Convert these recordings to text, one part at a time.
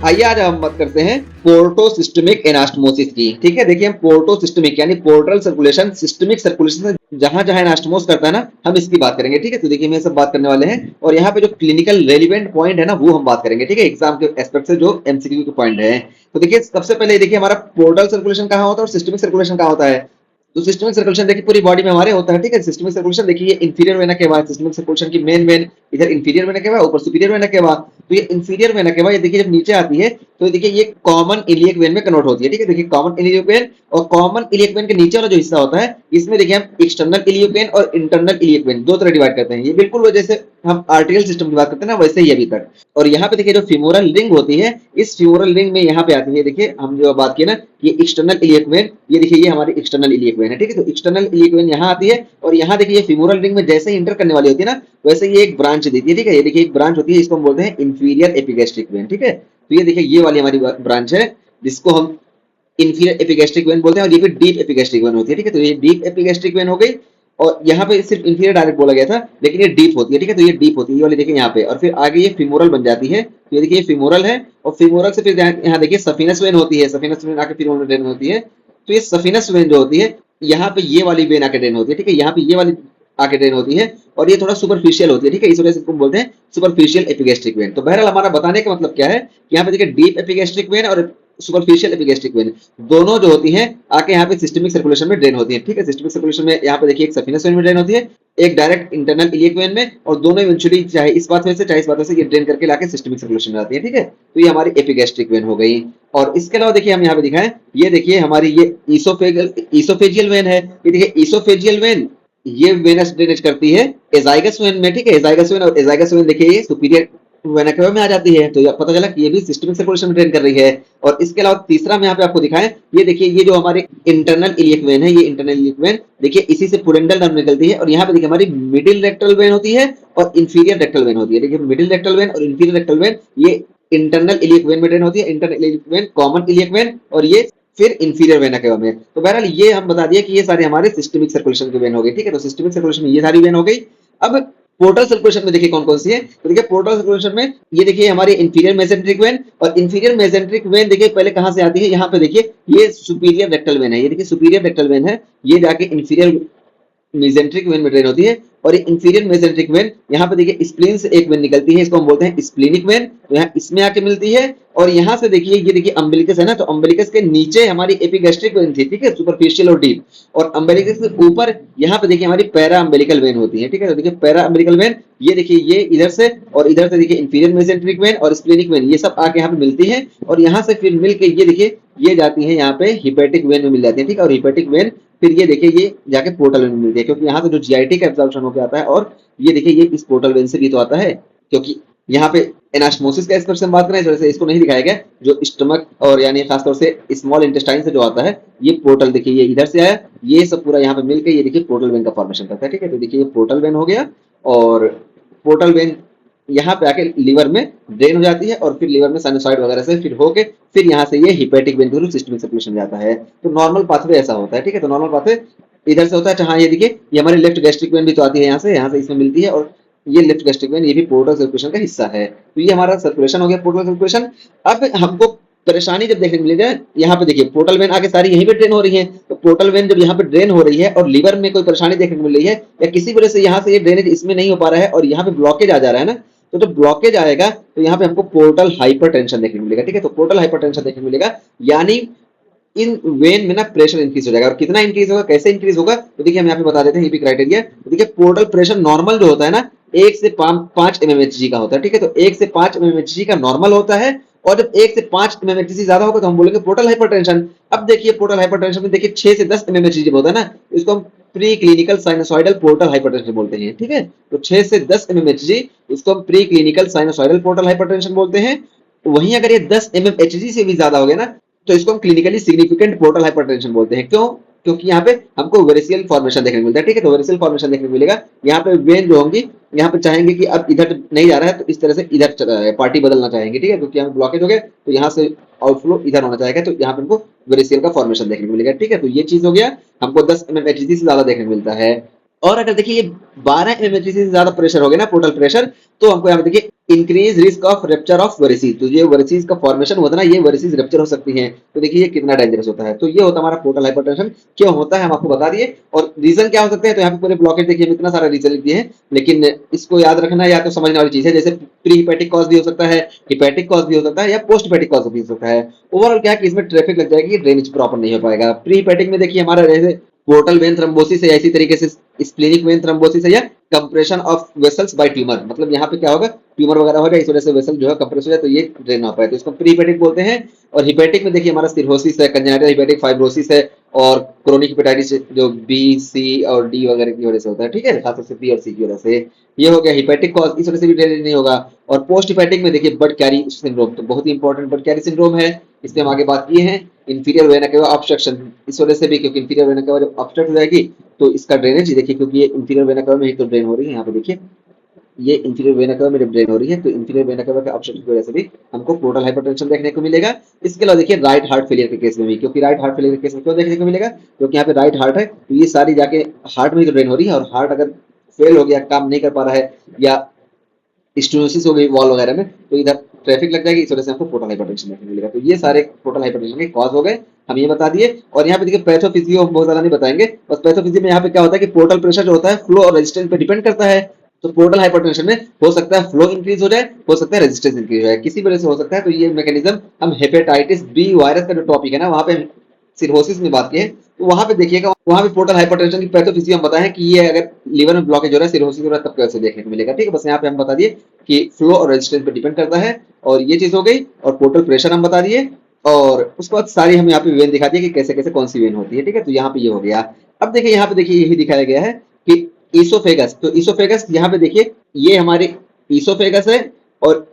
आइए आज हम बात करते हैं पोर्टोसिस्टमिक एनास्टमोसिस की। ठीक है, देखिए हम पोर्टोसिस्टमिक यानी पोर्टल सर्कुलेशन, सिस्टमिक सर्कुलेशन से जहां जहां एनास्टमोस करता है ना, हम इसकी बात करेंगे। ठीक है, तो देखिए हम ये सब बात करने वाले हैं और यहाँ पे जो क्लिनिकल रेलिवेंट पॉइंट है ना, वो हम बात करेंगे। ठीक है, एग्जाम के एस्पेक्ट से जो एमसीक्यू के पॉइंट है। तो देखिए सबसे पहले देखिए हमारा पोर्टल सर्कुलेशन कहाँ होता है और सिस्टमिक सर्कुलेशन कहाँ होता है। तो सिस्टमिक सर्कुलेशन देखिए पूरी बॉडी में हमारे होता है। ठीक है, सिस्टमिक सर्कुलेशन देखिए इंफीरियर वेना के बाद, सिस्टमिक सर्कुलेशन की मेन वेन इधर इंफीरियर वेना के बाद, ऊपर सुपीरियर वेना के बाद। तो ये इंफीरियर वेना के बाद ये देखिए जब नीचे आती है तो देखिए ये कॉमन इलियक वेन में कन्वर्ट होती है। ठीक है, देखिए कॉमन इलियक वेन और कॉमन इलियक वेन के नीचे वाला जो हिस्सा होता है इसमें देखिए हम एक्सटर्नल इलियक वेन और इंटरनल इलियक वेन दो तरह डिवाइड करते हैं। ये बिल्कुल वो जैसे हम आर्टियल सिस्टम की बात करते हैं ना, वैसे ही अभी तक। और यहाँ पे देखिए जो फीमोरल रिंग होती है, इस फीमोरल रिंग में यहाँ पे आती है। देखिए हम जो बात की ना, ये एक्सटर्नल इलियक वेन, ये देखिए ये हमारी एक्सटर्नल इलियक वेन है। ठीक है, तो एक्सटर्नल इलियक वेन यहाँ आती है और यहाँ देखिए ये फीमोरल रिंग में जैसे ही इंटर करने वाली होती है ना, वैसे ये एक ब्रांच देती है। ठीक है, ये देखिए एक ब्रांच होती है, इसको हम बोलते हैं इंफीरियर एपिगैस्ट्रिक वेन। ठीक है, तो ये देखिए ये वाली हमारी ब्रांच है जिसको हम इंफीरियर एपिगैस्ट्रिक वेन बोलते हैं और ये भी डीप एपिगैस्ट्रिक वेन होती है। ठीक है, तो ये डीप एपिगैस्ट्रिक वेन हो गई और यहाँ पे सिर्फ इंफीरियर डायरेक्ट बोला गया था, लेकिन ये डीप होती है। ठीक है, तो ये डीप होती है, ये वाली देखिए यहाँ पे, और फिर आगे ये फीमोरल बन जाती है। तो ये देखिए ये फीमोरल है और फीमोरल से फिर यहाँ देखिए सफिनस वेन होती है, सफिनस वेन आके फिर ड्रेन होती है। तो ये सफिनस वेन जो होती है, यहाँ पे ये वाली वेन आके ड्रेन होती है। ठीक है, यहाँ पे ये वाली आके ड्रेन होती है और ये थोड़ा सुपरफिशियल होती है। ठीक है, इस वजह से इसको बोलते हैं सुपरफिशियल एपिगैस्ट्रिक वेन। तो बहरहाल हमारा बताने का मतलब क्या है कि यहाँ पे देखिए डीप एपिगैस्ट्रिक वेन और सुपरफिशियल एपिगैस्ट्रिक वेन दोनों जो होती हैं आके यहाँ पे सिस्टमिक सर्कुलेशन में ड्रेन होती है। ठीक है, सिस्टमिक सर्कुलेशन में यहाँ पे देखिए एक सफिनस वेन में ड्रेन होती है, एक डायरेक्ट इंटरनल इलियक वेन में, और दोनों इवेंचुअली चाहे इस पाथवे से चाहे इस पाथवे से ये ड्रेन करके लाके सिस्टमिक सर्कुलेशन में आती है। ठीक है, तो ये हमारी एपिगैस्ट्रिक वेन हो गई। और इसके अलावा देखिए हम यहाँ पे दिखाएं, ये देखिए हमारी ये ईसोफेजियल वेन है। ये देखिए ईसोफेजियल वेन ये वेनस ड्रेनेज करती है एजाइगस वेन में। ठीक है, एजाइगस वेन और एजाइगस वेन देखिए ये सुपीरियर वेना केवा में आ जाती है, तो पता चला कि ये भी सिस्टमिक सर्कुलेशन में ड्रेन कर रही है। और इसके अलावा तीसरा मैं यहाँ पे आपको दिखाएं, ये देखिए ये जो हमारे इंटरनल इलियक वेन है, ये इंटरनल इलियक वेन देखिए इसी से पुडेंडल नर्व निकलती है और यहाँ पे देखिए हमारी मिडिल रेक्टल वेन होती है और इंफीरियर रेक्टल वेन होती है। देखिए मिडिल रेक्टल वेन और इंफीरियर रेक्टल वेन ये इंटरनल इलियक वेन में ड्रेन होती है, internal iliac when common iliac when और ये फिर इंफीरियर वेना केवा में। तो बहरहाल ये हम बता दिए कि ये सारे हमारे सिस्टमिक सर्कुलेशन की वेन हो गई। ठीक है, तो सिस्टमिक सर्कुलेशन में ये सारी वेन हो गई। अब पोर्टल सर्कुलेशन में देखिए कौन कौन सी है। तो देखिए पोर्टल सर्कुलेशन में ये देखिए हमारी इंफीरियर मेसेंट्रिक वेन, और इंफीरियर मेसेंट्रिक वेन देखिए पहले कहां से आती है, यहाँ पे देखिए ये सुपीरियर रेक्टल वेन है। ये देखिए सुपीरियर रेक्टल वेन है, ये जाके इंफीरियर मेसेंट्रिक वेन में ड्रेन होती है। और ये इंफीरियर मेसेंट्रिक वेन यहाँ पे देखिए स्प्लीन से एक वेन निकलती है, इसको हम बोलते हैं स्प्लीनिक वेन, तो यहाँ इसमें आके मिलती है। और यहाँ से देखिए ये देखिए अम्बिलिकस है ना, तो अम्बिलिकस के नीचे हमारी एपिगैस्ट्रिक वेन थी। ठीक है, सुपरफिशियल और डीप, और अम्बिलिकस के ऊपर यहाँ पे देखिए हमारी पैरा अम्बिलिकल वेन होती है। ठीक है, तो देखिए पैरा अम्बिलिकल वेन ये देखिए ये इधर से और इधर से देखिए इंफीरियर मेसेंट्रिक वेन और स्प्लीनिक वेन ये सब आके यहाँ पे मिलती है और यहाँ से फिर मिलके ये देखिए ये जाती है यहाँ पे हिपेटिक वेन में मिल जाती है। ठीक है, और हिपेटिक वेन फिर ये देखिए ये जाके पोर्टल वेन में मिलती है, क्योंकि यहाँ से जो जीआईटी का एब्जॉर्प्शन होकर आता है, और ये देखिए ये इस पोर्टल वेन से भी तो आता है, क्योंकि यहाँ पे एनास्मोसिस का एस्पेक्ट से हम बात करें तो इसको नहीं दिखाया गया। जो स्टमक और यानी खासतौर से स्मॉल इंटेस्टाइन से जो आता है, ये पोर्टल देखिए ये इधर से आया, ये सब पूरा यहाँ पे मिलकर ये देखिए पोर्टल वेन का फॉर्मेशन करता है। ठीक है, तो देखिए ये पोर्टल वेन हो गया और पोर्टल वेन यहाँ पे आके लिवर में ड्रेन हो जाती है और फिर लिवर में साइनोसॉइड वगैरह से फिर होके फिर यहाँ से ये हिपेटिक वेन के थ्रू सिस्टमिक सर्कुलेशन जाता है। तो नॉर्मल पाथवे ऐसा होता है। ठीक है, तो नॉर्मल पाथवे इधर से होता है। हाँ ये देखिए ये हमारी लेफ्ट गैस्ट्रिक वेन भी तो आती है यहाँ से इसमें मिलती है, और ये लेफ्ट गैस्ट्रिक वेन ये भी पोर्टल सर्कुलेशन का हिस्सा है। तो ये हमारा सर्कुलेशन हो गया, पोर्टल सर्कुलेशन। अब हमको परेशानी जब देखने को मिलेगा, यहाँ पे देखिए पोर्टल वेन आगे सारी यहीं पे ड्रेन हो रही है, तो पोर्टल वेन जब यहाँ पे ड्रेन हो रही है और लिवर में कोई परेशानी देखने को मिल रही है या किसी वजह से यहाँ से ये ड्रेनेज इसमें नहीं हो पा रहा है और यहाँ पे ब्लॉकेज आ जा रहा है ना, तो जब ब्लॉकेज आएगा तो यहाँ पे हमको पोर्टल हाइपरटेंशन देखने को मिलेगा। ठीक है, तो पोर्टल हाइपरटेंशन देखने को मिलेगा, यानी इन वेन में ना प्रेशर इंक्रीज हो जाएगा। और कितना इंक्रीज होगा, कैसे इंक्रीज होगा, तो देखिए हम यहाँ पे बता देते हैं, ये भी क्राइटेरिया। तो देखिए पोर्टल प्रेशर नॉर्मल जो होता है ना 1 से 5 mmHg का होता है। ठीक है, तो 1 से 5 mmHg का नॉर्मल होता है, और जब 1 से 5 mmHg ज्यादा होगा तो हम बोलेंगे पोर्टल हाइपरटेंशन। अब देखिए पोर्टल हाइपरटेंशन में देखिए 6 से 10 mmHg जब होता है ना, इसको हम pre clinical sinusoidal portal hypertension बोलते हैं। ठीक है, तो 6 से 10 mmHg इसको हम pre clinical sinusoidal portal hypertension बोलते हैं। वहीं अगर ये 10 mmHg से भी ज्यादा हो गया ना, तो इसको हम क्लिनिकली सिग्निफिकेंट पोर्टल हाइपरटेंशन बोलते हैं। क्यों? क्योंकि यहाँ पे हमको वेरिसियल फॉर्मेशन देखने को मिलता है। ठीक है, तो वेरिसियल फॉर्मेशन देखने को मिलेगा। यहाँ पे वेन जो होंगी यहाँ पे चाहेंगे कि अब इधर नहीं जा रहा है तो इस तरह से इधर चला जाए, पार्टी बदलना चाहेंगे। ठीक है, क्योंकि यहाँ ब्लॉकेज हो गया तो यहाँ से आउटफ्लो इधर होना चाहेगा, तो यहाँ पे हमको वेरिसियल का फॉर्मेशन देखने को मिलेगा। ठीक है, तो ये चीज हो गया, हमको 10 mmHg से ज्यादा देखने को मिलता है। और अगर देखिए ये 12 mmHg से ज्यादा प्रेशर हो गया ना, पोर्टल प्रेशर, तो हमको यहाँ पे देखिए increase risk of rupture of varices, तो ये वेरिसीज का फॉर्मेशन होता है ना, ये वेरिसीज रप्चर हो सकती हैं। तो देखिए ये कितना डेंजरस होता है। तो ये होता है हमारा पोर्टल हाइपरटेंशन। क्यों होता है हम आपको बता दिए, और रीजन क्या हो सकते हैं। तो यहाँ पे पूरे ब्लॉकेज देखिए हम इतना सारा रीजन लिख दिए हैं, लेकिन इसको याद रखना या तो समझने वाली चीज है। जैसे प्री हिपैटिक कॉज भी हो सकता है, हिपैटिक कॉज भी हो सकता है, या पोस्ट हिपैटिक कॉज भी हो सकता है। ओवरऑल क्या है कि इसमें ट्रैफिक लग जाएगी, ड्रेनेज प्रॉपर नहीं हो पाएगा। प्री हिपैटिक में देखिए हमारा जैसे पोर्टल वेन थ्रोम्बोसिस है, इसी तरीके से स्प्लेनिक वेन थ्रोम्बोसिस है, या compression of vessels by tumour, मतलब यहाँ पे क्या होगा, ट्यूमर वगैरह हो जाए, इस वजह से वेसल जो है कंप्रेस हो जाए, तो ये ड्रेन हो पाए, तो इसको प्री हिपैटिक बोलते हैं। और हिपैटिक में देखिए हमारा सिरोसिस है, कंजेनिटल हिपैटिक फाइब्रोसिस है, और क्रोनिक हिपेटाइटिस जो बी सी और डी वगैरह की वजह से होता है, ठीक है, खासतौर से बी और सी की वजह से। ये हो गया हिपैटिक कॉज, इस वजह से भी ड्रेनेज नहीं होगा। और पोस्ट हिपैटिक में देखिए बर्ड कैरी सिंड्रोम, तो बहुत ही इंपॉर्टेंट बर्ड कैरी सिंड्रोम है, इस पे हम आगे बात किए हैं। इंफीरियर वेना केवा ऑब्स्ट्रक्शन, इस वजह से भी, क्योंकि इंफीरियर वेना केवा जब ऑब्स्ट्रक्ट हो जाएगी तो इसका ड्रेनेज देखिए, क्योंकि ये इंफीरियर वेना केवा में ही तो ड्रेन हो रही है। यहाँ पे देखिए ये इंफीरियर वेना केवा में जब ड्रेन हो रही है, तो इंफीरियर वेना केवा के ऑब्स्ट्रक्शन की वजह से भी हमको पोर्टल हाइपरटेंशन देखने को मिलेगा। इसके अलावा देखिए राइट हार्ट फेलियर के केस में भी, क्योंकि राइट हार्ट फेलियर के केस में क्यों देखने को मिलेगा, क्योंकि यहाँ पे राइट हार्ट है, तो ये सारी जाके हार्ट में ही तो ड्रेन हो रही है, और हार्ट अगर फेल हो गया, काम नहीं कर पा रहा है, या स्टोनोसिस हो गई वॉल वगैरह में, तो इधर ट्रैफिक लग जाएगी, इस वजह से हमको पोर्टल हाइपरटेंशन देखने को मिलेगा। तो ये सारे पोर्टल हाइपरटेंशन के कॉज हो गए, हम ये बता दिए। और यहाँ पे देखिए पैथोफिजियो हम बहुत ज्यादा नहीं बताएंगे, बस पैथोफिजियो में यहाँ पे क्या होता है कि पोर्टल प्रेशर जो होता है फ्लो और रेजिस्टेंस पे डिपेंड करता है। तो पोर्टल हाइपरटेंशन में हो सकता है फ्लो इंक्रीज हो जाए, हो सकता है रेजिस्टेंस इंक्रीज हो जाए, किसी वजह से हो सकता है। तो ये मैकेनिज्म हम हेपेटाइटिस बी वायरस का जो टॉपिक है ना, वहां पे सिरोसिस में बात की है, तो वहां पे देखिएगा, वहां पे पोर्टल हाइपरटेंशन की पैथोफिजियो हम बताएं कि ये अगर लीवर में ब्लॉकेज हो रहा है, सिरोसिस हो रहा है, तब कैसे देखने को मिलेगा, ठीक है। बस यहाँ पे हम बता दिए कि फ्लो और रेजिस्टेंस पे डिपेंड करता है, और ये चीज हो गई। और पोर्टल प्रेशर हम बता दिए, और उसके बाद सारी हम यहाँ पे वेन दिखा दिए कि कैसे कैसे कौन सी वेन होती है, ठीक है। तो यहाँ पे ये हो गया। अब देखिए यहाँ पे देखिए यही दिखाया गया है कि ईसोफेगस, तो ईसोफेगस यहाँ पे देखिए ये हमारे ईसोफेगस है, और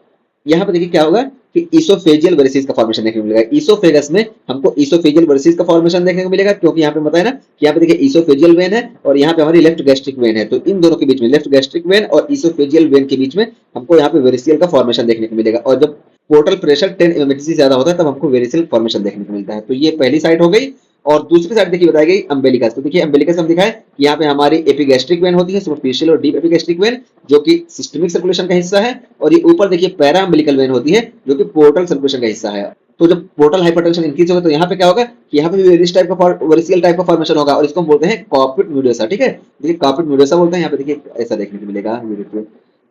यहाँ पे देखिए क्या होगा कि ईसोफेजियल वेरिसिस का फॉर्मेशन देखने को मिलेगा। ईसोफेगस में हमको ईसोफेजियल वेरिसिस का फॉर्मेशन देखने को मिलेगा, क्योंकि यहाँ पे बताया ना कि यहाँ पे देखिए ईसोफेजियल वेन है, और यहाँ पे हमारी लेफ्ट गैस्ट्रिक वेन है, तो इन दोनों के बीच में, लेफ्ट गैस्ट्रिक वेन और ईसोफेजियल वेन के बीच में हमको यहाँ पे वेरिसियल का फॉर्मेशन देखने को मिलेगा। और जब पोर्टल प्रेशर 10 mmHg से ज्यादा होता है, तब हमको वेरिसियल फॉर्मेशन देखने को मिलता है। तो ये पहली साइड हो गई। और दूसरी साइड देखिए बताई गई अम्बेलिकस, तो देखिए अम्बेलिकस हम दिखाए कि यहाँ पे हमारी एपिगैस्ट्रिक वेन होती है, सुपरफिशियल और डीप एपिगैस्ट्रिक वेन, जो कि सिस्टमिक सर्कुलेशन का हिस्सा है। और ये ऊपर देखिए पैरा अम्बिलिकल वेन होती है, जो कि पोर्टल सर्कुलेशन का हिस्सा है। तो जब पोर्टल हाइपरटेंशन इंक्रीज होगा, तो यहाँ पे क्या होगा कि यहाँ पे वेरिस टाइप का वेरिसियल टाइप का फॉर्मेशन होगा, और इसको हम बोलते हैं कॉर्पोरेट म्यूडोसा, ठीक है। देखिए कॉर्पोरेट म्यूडोसा बोलते हैं। यहाँ पे देखिए ऐसा देखने को मिलेगा, ये देखिए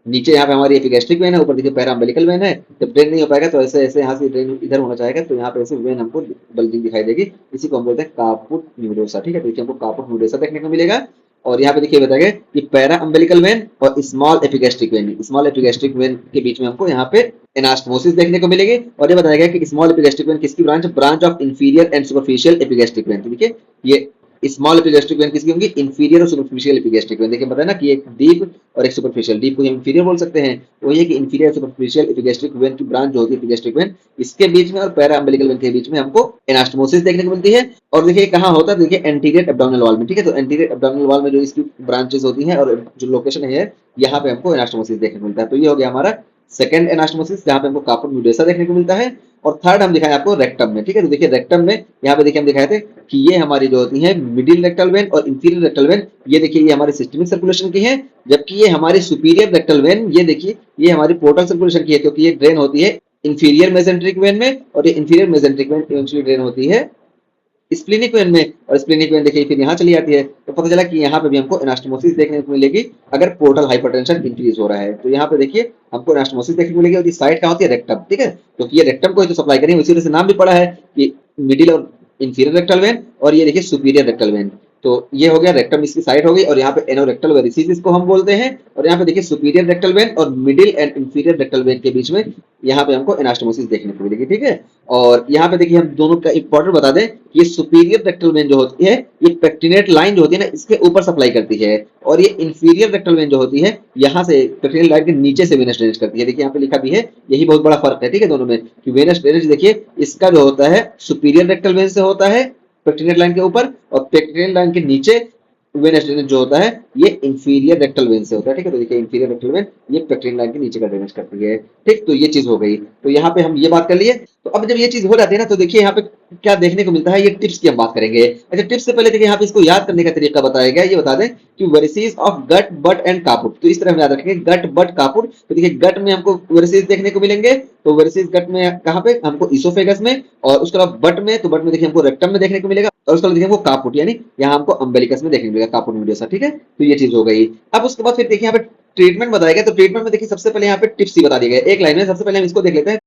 नीचे यहाँ पे हमारी एपिगैस्ट्रिक वेन है, ऊपर देखिए पैरा अम्बिलिकल वेन है। जब ड्रेन नहीं हो पाएगा, तो ऐसे ऐसे यहाँ से ड्रेन इधर होना चाहेगा, तो यहाँ पे ऐसे वेन हमको बल्जिंग दिखाई देगी, इसी को हम बोलते हैं कापुट म्यूडोसा, ठीक है। तो हमको कापुट म्यूडोसा देखने को मिलेगा। और यहाँ पे देखिए बताया कि पैरा अम्बिलिकल वेन और small epigastric when, small epigastric when के बीच में हमको यहाँ पे एनास्टमोसिस देखने को मिलेगी। और ये बताया गया कि स्मॉल एपिगैस्ट्रिक वेन किसकी branch, branch of inferior and superficial epigastric when. तो देखिए ये स्मॉल एपिगैस्ट्रिक वेन किसकी होंगी, इंफीरियर और सुपरफिशियल एपिगैस्ट्रिक वेन। देखिए बताया ना कि एक डीप और एक सुपरफिशियल, डीप को हम इंफीरियर बोल सकते हैं, तो ये कि इंफीरियर सुपरफिशियल एपिगैस्ट्रिक वेन की ब्रांच जो होती है एपिगैस्ट्रिक वेन, इसके बीच में और पैरा अम्बिलिकल वेन के बीच में हमको एनास्टमोसिस देखने को मिलती है। और देखिए कहाँ होता है, देखिए एंटीरियर एब्डोमिनल वॉल में, ठीक है। तो एंटीरियर एब्डोमिनल वॉल में जो इसकी ब्रांचेस होती हैं और जो लोकेशन है, यहाँ पे हमको एनास्टमोसिस देखने को मिलता है। तो ये हो गया हमारा सेकंड एनास्टमोसिस, जहाँ पे हमको कापुट म्यूडोसा देखने को मिलता है। और थर्ड हम दिखाए आपको रेक्टम में, ठीक है। तो देखिए रेक्टम में यहाँ पे देखिए हम दिखाए थे कि ये हमारी जो होती है मिडिल रेक्टल वेन और इंफीरियर रेक्टल वेन, ये देखिए ये हमारी सिस्टमिक सर्कुलेशन की है, जबकि ये हमारी सुपीरियर रेक्टल वेन, ये देखिए ये हमारी पोर्टल सर्कुलेशन की है, क्योंकि ये ड्रेन होती है इंफीरियर मेसेंट्रिक वेन में, और ये inferior mesenteric when eventually drain होती है स्प्लेनिक वेन में। और स्प्लेनिक वेन देखिए फिर यहाँ चली जाती है, तो पता चला कि यहाँ पे भी हमको एनास्टमोसिस देखने को मिलेगी अगर पोर्टल हाइपरटेंशन इंक्रीज हो रहा है। तो यहाँ पे देखिए हमको एनास्टमोसिस देखने को मिलेगी, और ये साइड कहाँ होती है, रेक्टम, ठीक है। क्योंकि ये रेक्टम को ही तो सप्लाई करेंगे, इसी वजह से नाम भी पड़ा है कि मिडिल और इंफीरियर रेक्टल वेन, और ये देखिए सुपीरियर रेक्टल वेन। तो ये हो गया रेक्टम, इसकी साइड हो गई। और यहाँ पे एनोरेक्टल वेरिसिस इसको हम बोलते हैं। और यहाँ पे देखिए सुपीरियर रेक्टल वेन और middle and inferior rectal vein के बीच में यहाँ पे हमको एनास्टमोसिस देखने को मिलेगी, ठीक है। और यहाँ पे देखिए हम दोनों का इंपॉर्टेंट बता दें, ये सुपीरियर रेक्टल वेन जो होती है, ये पेक्टिनेट लाइन जो होती है ना, इसके ऊपर सप्लाई करती है। और ये इंफीरियर रेक्टल वेन जो होती है, यहाँ से पेक्टिनेट लाइन के नीचे से वेनस ड्रेनेज करती है। देखिए यहाँ पे लिखा भी है, यही बहुत बड़ा फर्क है, ठीक है, दोनों में, कि वेनस ड्रेनेज देखिए इसका जो होता है सुपीरियर रेक्टल वेन से होता है पेक्टिनेट लाइन के ऊपर, और पेक्टिनेट लाइन के नीचे वेनस ड्रेनेज जो होता है ये इंफीरियर रेक्टल वेन से होता है, ठीक है। तो देखिए इंफीरियर रेक्टल वेन ये पेक्टिन लाइन के नीचे का ड्रेनेज करती है, ठीक। तो ये चीज हो गई। तो यहाँ पे हम ये बात कर लिए। तो अब जब ये चीज हो जाती है ना, तो देखिए यहाँ पे क्या देखने को मिलता है, ये टिप्स की हम बात करेंगे। अच्छा, टिप्स से पहले देखिए यहाँ पे इसको याद करने का तरीका बताया गया, ये बता दें कि varices of gut but and caput. तो इस तरह हम याद रखेंगे, गट बट कापुट। तो देखिए गट में हमको वेरिसेस देखने को मिलेंगे, तो वेरिसेस गट में कहाँ पे, हमको इसोफेगस में। और उसके बाद बट में, तो बट में देखिए हमको रेक्टम में देखने को मिलेगा। और उसके बाद देखिए हमको कापुट यानी यहाँ हमको अम्बेलिकस में देखने को मिलेगा, कापुट मीडियोसा, ठीक है। तो ये चीज हो गई। अब उसके बाद फिर देखिए यहाँ पे ट्रीटमेंट बताया गया। तो ट्रीटमेंट में देखिए सबसे पहले यहाँ पे टिप्स ही बता दिए गए एक लाइन में। सबसे पहले हम इसको देख लेते हैं,